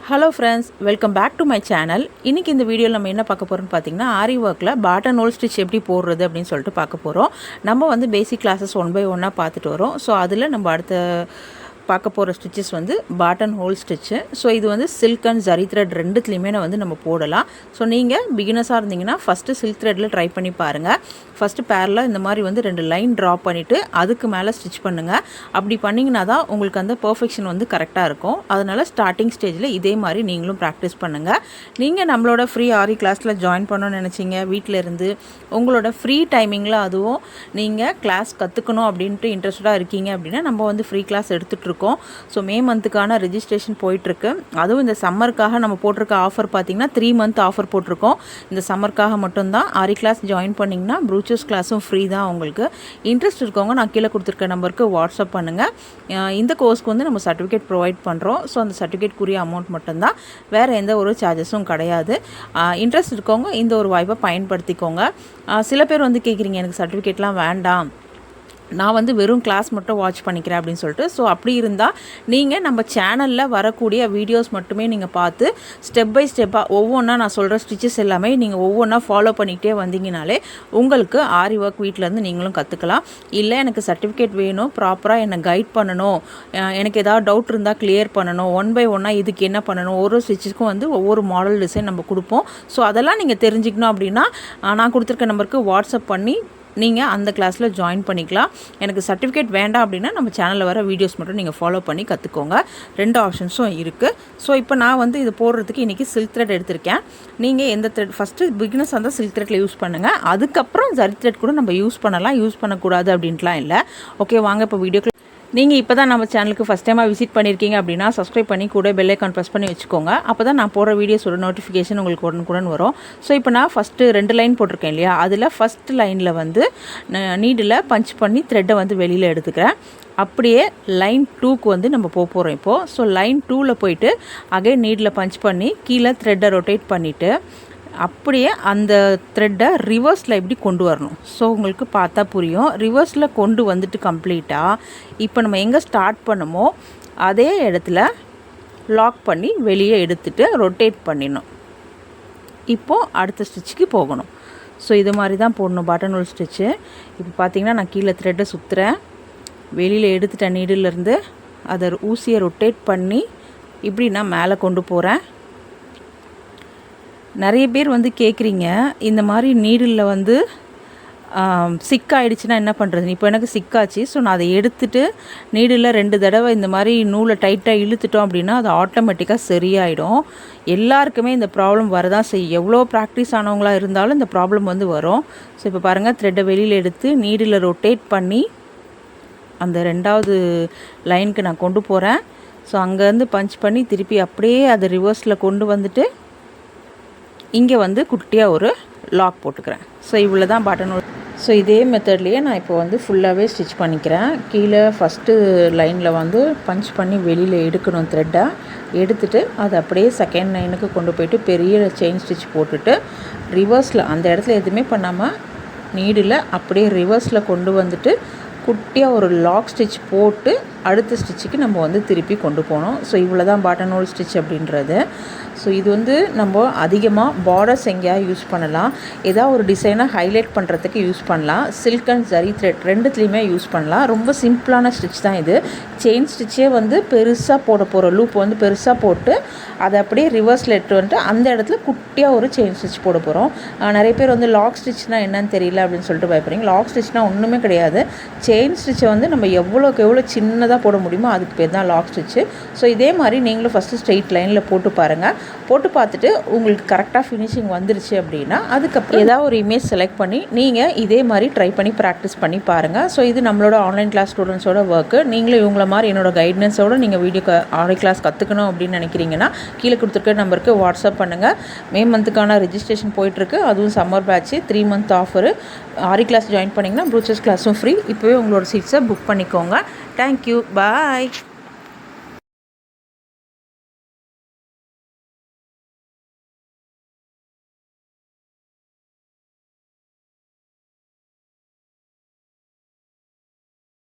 Hello friends, welcome back to my channel. இன்றைக்கி இந்த வீடியோவில் நம்ம என்ன பார்க்க போகிறோம்னு பார்த்தீங்கன்னா, ஆரி ஒர்க்கில் பாட்டன் ஹோல் ஸ்டிச் எப்படி போடுறது அப்படின்னு சொல்லிட்டு பார்க்க போகிறோம். நம்ம வந்து பேசிக் கிளாஸஸ் 1 by 1 பார்த்துட்டு வரோம். ஸோ அதில் நம்ம அடுத்த பார்க்க போகிற ஸ்டிச்சஸ் வந்து பாட்டன் ஹோல் ஸ்டிச்சு. ஸோ இது வந்து சில்க் அண்ட் ஜரி த்ரெட் ரெண்டுத்துலேயுமே வந்து நம்ம போடலாம். ஸோ நீங்கள் பிகினஸாக இருந்தீங்கன்னா ஃபஸ்ட்டு சில்க் த்ரெட்டில் ட்ரை பண்ணி பாருங்கள். ஃபஸ்ட்டு பேரில் இந்த மாதிரி வந்து 2 லைன் ட்ரா பண்ணிவிட்டு அதுக்கு மேலே ஸ்டிச் பண்ணுங்கள். அப்படி பண்ணிங்கன்னா தான் உங்களுக்கு அந்த பர்ஃபெக்ஷன் வந்து கரெக்டாக இருக்கும். அதனால் ஸ்டார்டிங் ஸ்டேஜில் இதே மாதிரி நீங்களும் ப்ராக்டிஸ் பண்ணுங்கள். நீங்கள் நம்மளோட ஃப்ரீ ஆரி கிளாஸில் ஜாயின் பண்ணணும்னு நினச்சிங்க, வீட்டில் இருந்து உங்களோட ஃப்ரீ டைமிங்கில் அதுவும் நீங்கள் கிளாஸ் கற்றுக்கணும் அப்படின்ட்டு இன்ட்ரெஸ்டடாக இருக்கீங்க அப்படின்னா நம்ம வந்து ஃப்ரீ கிளாஸ் எடுத்துகிட்ருக்கோம். ஸோ மே மந்த்துக்கான ரெஜிஸ்ட்ரேஷன் போயிட்டுருக்கு. அதுவும் இந்த சம்மருக்காக நம்ம போட்டிருக்க ஆஃபர் பார்த்திங்கன்னா 3 month ஆஃபர் போட்டிருக்கோம். இந்த சம்மருக்காக மட்டும்தான். ஆரி கிளாஸ் ஜாயின் பண்ணிங்கன்னா ப்ரூச்சஸ் கிளாஸும் ஃப்ரீ தான். உங்களுக்கு இன்ட்ரெஸ்ட் இருக்கவங்க நான் கீழே கொடுத்துருக்க நம்பருக்கு வாட்ஸ்அப் பண்ணுங்கள். இந்த கோர்ஸ்க்கு வந்து நம்ம சர்டிஃபிகேட் ப்ரொவைட் பண்ணுறோம். ஸோ அந்த சர்டிஃபிகேட்க்குரிய அமௌண்ட் மட்டும்தான், வேறு எந்த ஒரு சார்ஜஸும் கிடையாது. இன்ட்ரெஸ்ட் இருக்கவங்க இந்த ஒரு வாய்ப்பை பயன்படுத்திக்கோங்க. சில பேர் வந்து கேட்குறீங்க, எனக்கு சர்டிஃபிகேட்லாம் வேண்டாம், நான் வந்து வெறும் கிளாஸ் மட்டும் வாட்ச் பண்ணிக்கிறேன் அப்படின்னு சொல்லிட்டு. ஸோ அப்படி இருந்தால் நீங்கள் நம்ம சேனலில் வரக்கூடிய வீடியோஸ் மட்டுமே நீங்கள் பார்த்து ஸ்டெப் பை ஸ்டெப்பாக ஒவ்வொன்றா நான் சொல்கிற ஸ்டிச்சஸ் எல்லாமே நீங்கள் ஒவ்வொன்றா ஃபாலோ பண்ணிக்கிட்டே வந்தீங்கனாலே உங்களுக்கு ஆரி ஒர்க் வீட்டிலேருந்து நீங்களும் கற்றுக்கலாம். இல்லை எனக்கு சர்டிஃபிகேட் வேணும், ப்ராப்பராக என்னை கைட் பண்ணணும், எனக்கு ஏதாவது டவுட் இருந்தால் கிளியர் பண்ணணும், 1 by 1 இதுக்கு என்ன பண்ணணும், ஒரு ஸ்டிச்சுக்கும் வந்து ஒவ்வொரு மாடல் டிசைன் நம்ம கொடுப்போம். ஸோ அதெல்லாம் நீங்கள் தெரிஞ்சுக்கணும் அப்படின்னா நான் கொடுத்துருக்க நம்பருக்கு வாட்ஸ்அப் பண்ணி நீங்கள் அந்த கிளாஸில் ஜாயின் பண்ணிக்கலாம். எனக்கு சர்டிஃபிகேட் வேண்டாம் அப்படின்னா நம்ம சேனலில் வர வீடியோஸ் மட்டும் நீங்கள் ஃபாலோ பண்ணி கற்றுக்கோங்க. 2 ஆப்ஷன்ஸும் இருக்குது. ஸோ இப்போ நான் வந்து இது போடுறதுக்கு இன்றைக்கி சில்க் த்ரெட் எடுத்திருக்கேன். நீங்கள் எந்த த்ரெட் ஃபஸ்ட்டு பிகினஸ் அந்த சில்க் த்ரெட்டில் யூஸ் பண்ணுங்கள். அதுக்கப்புறம் ஜரி த்ரெட் கூட நம்ம யூஸ் பண்ணலாம், யூஸ் பண்ணக்கூடாது அப்படின்ட்டுலாம் இல்லை. ஓகே, வாங்க இப்போ வீடியோக்கு. நீங்கள் இப்போ தான் நம்ம சேனலுக்கு ஃபஸ்ட் டைமாக விசிட் பண்ணியிருக்கீங்க அப்படின்னா சப்ஸ்கிரைப் பண்ணி கூட பெல் ஐக்கான் ப்ரெஸ் பண்ணி வச்சுக்கோங்க. அப்போ தான் நான் போடுற வீடியோஸோட நோட்டிஃபிகேஷன் உங்களுக்கு உடனுக்குடன் வரும். ஸோ இப்போ நான் ஃபஸ்ட்டு 2 லைன் போட்டிருக்கேன் இல்லையா, அதில் ஃபஸ்ட் லைனில் வந்து நீடில் பஞ்ச் பண்ணி த்ரெட்டை வந்து வெளியில் எடுத்துக்கிறேன். அப்படியே லைன் 2க்கு வந்து நம்ம போகிறோம் இப்போது. ஸோ லைன் 2ல் போயிட்டு அகைன் நீடில் பஞ்ச் பண்ணி கீழே த்ரெட்டை ரொட்டேட் பண்ணிவிட்டு அப்படியே அந்த த்ரெட்டை ரிவர்ஸில் எப்படி கொண்டு வரணும். ஸோ உங்களுக்கு பார்த்தா புரியும். ரிவர்ஸில் கொண்டு வந்துட்டு கம்ப்ளீட்டாக இப்போ நம்ம எங்கே ஸ்டார்ட் பண்ணமோ அதே இடத்துல லாக் பண்ணி வெளியே எடுத்துகிட்டு ரொட்டேட் பண்ணிடணும். இப்போது அடுத்த ஸ்டிச்சுக்கு போகணும். ஸோ இது மாதிரி தான் போடணும் பாட்டன் ஹோல் ஸ்டிச்சு. இப்போ பார்த்திங்கன்னா நான் கீழே த்ரெட்டை சுற்றுறேன், வெளியில் எடுத்துட்டேன் நீடிலேருந்து, அதை ஊசியை ரொட்டேட் பண்ணி இப்படி நான் மேலே கொண்டு போகிறேன். நிறைய பேர் வந்து கேட்குறீங்க, இந்த மாதிரி நீடிலில் வந்து சிக்காயிடுச்சுன்னா என்ன பண்ணுறது. இப்போ எனக்கு சிக்காச்சு. ஸோ நான் அதை எடுத்துகிட்டு நீடில் 2 தடவை இந்த மாதிரி நூலை டைட்டாக இழுத்துட்டோம் அப்படின்னா அது ஆட்டோமேட்டிக்காக சரியாயிடும். எல்லாருக்குமே இந்த ப்ராப்ளம் வரதான் செய்யும். எவ்வளோ ப்ராக்டிஸ் ஆனவங்களாக இருந்தாலும் இந்த ப்ராப்ளம் வந்து வரும். ஸோ இப்போ பாருங்கள், த்ரெட்டை வெளியில் எடுத்து நீடில் ரொட்டேட் பண்ணி அந்த 2வது லைனுக்கு நான் கொண்டு போகிறேன். ஸோ அங்கேருந்து பஞ்ச் பண்ணி திருப்பி அப்படியே அதை ரிவர்ஸில் கொண்டு வந்துட்டு இங்கே வந்து குட்டியாக ஒரு லாக் போட்டுக்கிறேன். ஸோ இவ்வளோ தான் பாட்டன் ஹோல். ஸோ இதே மெத்தட்லேயே நான் இப்போ வந்து ஃபுல்லாகவே ஸ்டிச் பண்ணிக்கிறேன். கீழே ஃபஸ்ட்டு லைனில் வந்து பஞ்ச் பண்ணி வெளியில் எடுக்கணும் த்ரெட்டை. எடுத்துகிட்டு அதை அப்படியே செகண்ட் லைனுக்கு கொண்டு போயிட்டு பெரிய செயின் ஸ்டிச் போட்டுட்டு ரிவர்ஸில் அந்த இடத்துல எதுவுமே பண்ணாமல் நீடில் அப்படியே ரிவர்ஸில் கொண்டு வந்துட்டு குட்டியாக ஒரு லாக் ஸ்டிச் போட்டு அடுத்த ஸ்டிச்சுக்கு நம்ம வந்து திருப்பி கொண்டு போகணும். ஸோ இவ்வளோ தான் பாட்டன் ஹோல் ஸ்டிச் அப்படின்றது. ஸோ இது வந்து நம்ம அதிகமாக பார்டர்ஸ் எங்கேயாவது யூஸ் பண்ணலாம், ஏதாவது ஒரு டிசைனை ஹைலைட் பண்ணுறதுக்கு யூஸ் பண்ணலாம். சில்க் அண்ட் ஜரி த்ரெட் ரெண்டுத்துலேயுமே யூஸ் பண்ணலாம். ரொம்ப சிம்பிளான ஸ்டிச் தான் இது. செயின் ஸ்டிச்சே வந்து பெருசாக போட போகிறோம், லூப் வந்து பெருசாக போட்டு அதை அப்படியே ரிவர்ஸில் எடுத்து வந்துட்டு அந்த இடத்துல குட்டியாக ஒரு செயின் ஸ்டிச் போட போகிறோம். நிறைய பேர் வந்து லாக் ஸ்டிச்னால் என்னன்னு தெரியல அப்படின்னு சொல்லிட்டு பயப்படுறீங்க. லாக் ஸ்டிச்னால் ஒன்றுமே கிடையாது. செயின் ஸ்டிச்சை வந்து நம்ம எவ்வளோக்கு எவ்வளோ சின்னதாக போட முடியுமோ அதுக்கு பேர் தான் லாக் ஸ்டிச்சு. ஸோ இதே மாதிரி நீங்களும் ஃபஸ்ட்டு ஸ்ட்ரெயிட் லைனில் போட்டு பாருங்கள். போட்டு பார்த்துட்டு உங்களுக்கு கரெக்டாக ஃபினிஷிங் வந்துருச்சு அப்படின்னா அதுக்கப்புறம் ஏதாவது ஒரு இமேஜ் செலக்ட் பண்ணி நீங்கள் இதே மாதிரி ட்ரை பண்ணி ப்ராக்டிஸ் பண்ணி பாருங்கள். ஸோ இது நம்மளோட ஆன்லைன் கிளாஸ் ஸ்டூடெண்ட்ஸோட ஒர்க்கு. நீங்களும் இவங்கள மாதிரி என்னோட கைடன்ஸோடு நீங்கள் ஆன்லைன் கிளாஸ் கற்றுக்கணும் அப்படின்னு நினைக்கிறீங்கன்னா கீழே கொடுத்துருக்க நம்பருக்கு வாட்ஸ்அப் பண்ணுங்கள். மே மந்த்துக்கான ரெஜிஸ்ட்ரேஷன் போயிட்டுருக்கு. அதுவும் சம்மர் பேட்ச் 3 month ஆஃபரு. ஆரி கிளாஸ் ஜாயின் பண்ணிங்கன்னா ப்ரூச்சஸ் கிளாஸும் ஃப்ரீ. இப்போவே உங்களோட சீட்ஸை புக் பண்ணிக்கோங்க. தேங்க்யூ, பாய்.